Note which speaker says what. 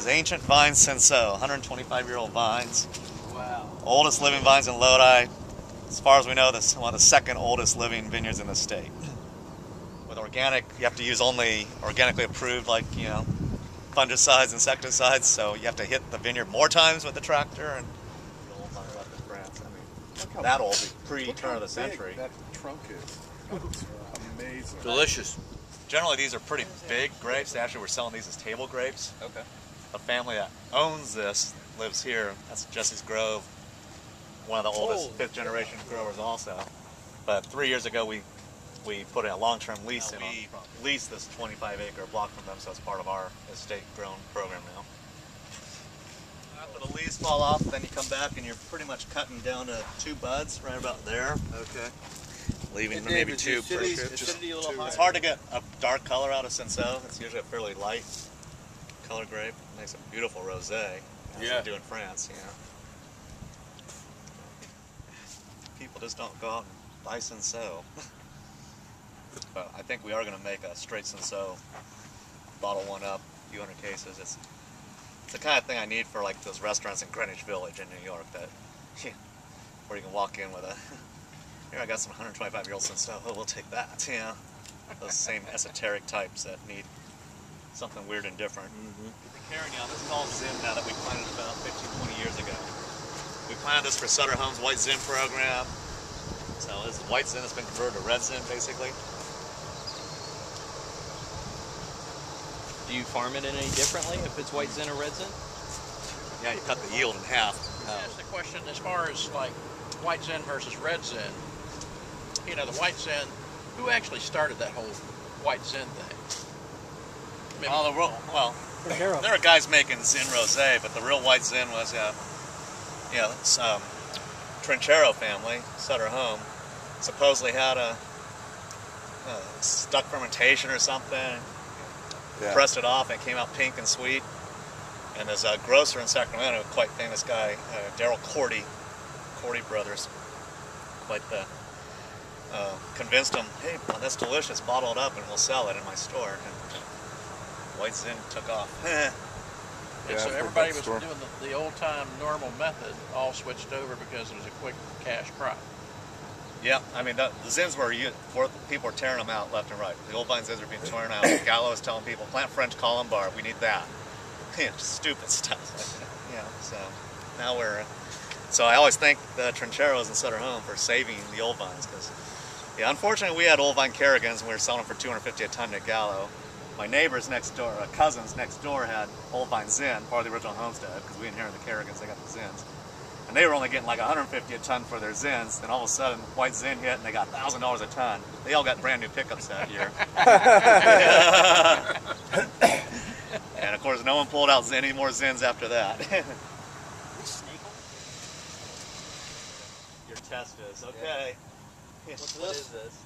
Speaker 1: is ancient vine Cinsault, 125-year-old vines.
Speaker 2: Wow.
Speaker 1: Oldest living vines in Lodi. As far as we know, this is one of the second oldest living vineyards in the state. With organic, you have to use only organically approved, like, you know, fungicides, insecticides, so you have to hit the vineyard more times with the tractor. And the old vine left in France. I mean, that old, pre-turn of the century.
Speaker 3: That trunk is. That's amazing.
Speaker 2: Delicious.
Speaker 1: Generally, these are pretty big grapes. Actually, we're selling these as table grapes.
Speaker 2: Okay.
Speaker 1: The family that owns this lives here. That's Jesse's Grove, one of the oldest fifth-generation growers also. But 3 years ago, we put a long-term lease in. We leased this 25-acre block from them, so it's part of our estate-grown program now. After the leaves fall off, then you come back and you're pretty much cutting down to 2 buds right about there.
Speaker 2: Okay.
Speaker 1: Leaving maybe 2 per strip. It's hard to get a dark color out of Cinsault. It's usually a fairly light color grape. It makes a beautiful rosé, as they do in France, you know. People just don't go out and buy Cinsault. But I think we are going to make a straight Cinsault, bottle one up, a few hundred cases. It's the kind of thing I need for like those restaurants in Greenwich Village in New York, that where you can walk in with a, here I got some 125-year-old Cinsault, oh, we'll take that, you know. Those same esoteric types that need something weird and different. The Carignan, this is all Zin now that we planted about 15, 20 years ago. We planted this for Sutter Home's White Zin program. So this is White Zin that's been converted to Red Zin, basically.
Speaker 4: Do you farm it any differently if it's White Zin or Red Zin?
Speaker 1: Yeah, you cut the yield in half.
Speaker 5: That's the question as far as like White Zin versus Red Zin. You know, the White Zin, who actually started that whole White Zin thing? I mean,
Speaker 1: Well, there are guys making Zin Rosé, but the real White Zin was, Trinchero family, Sutter Home, supposedly had a stuck fermentation or something. Yeah. Pressed it off and it came out pink and sweet. And there's a grocer in Sacramento, a quite famous guy, Darryl Cordy brothers, quite the, convinced him, hey, well, that's delicious, bottle it up and we'll sell it in my store. And White Zin took off.
Speaker 5: And so everybody was doing the old-time normal method, all switched over because it was a quick cash crop.
Speaker 1: Yeah, I mean, the Zins people were tearing them out left and right. The old vine Zins are being torn out. Gallo was telling people, plant French Colombar, we need that. Stupid stuff. So now so I always thank the Trincheros in Sutter Home for saving the old vines, because, unfortunately we had old vine Carrigans and we were selling them for $250 a ton to Gallo. My neighbors next door, cousins next door, had old vine Zin, part of the original homestead, because we inherited the Carrigans, they got the Zins. And they were only getting like $150 a ton for their Zins, and all of a sudden White Zin hit and they got $1,000 a ton. They all got brand new pickups that year. And of course no one pulled out any more Zins after that. Your test is, okay. What is this?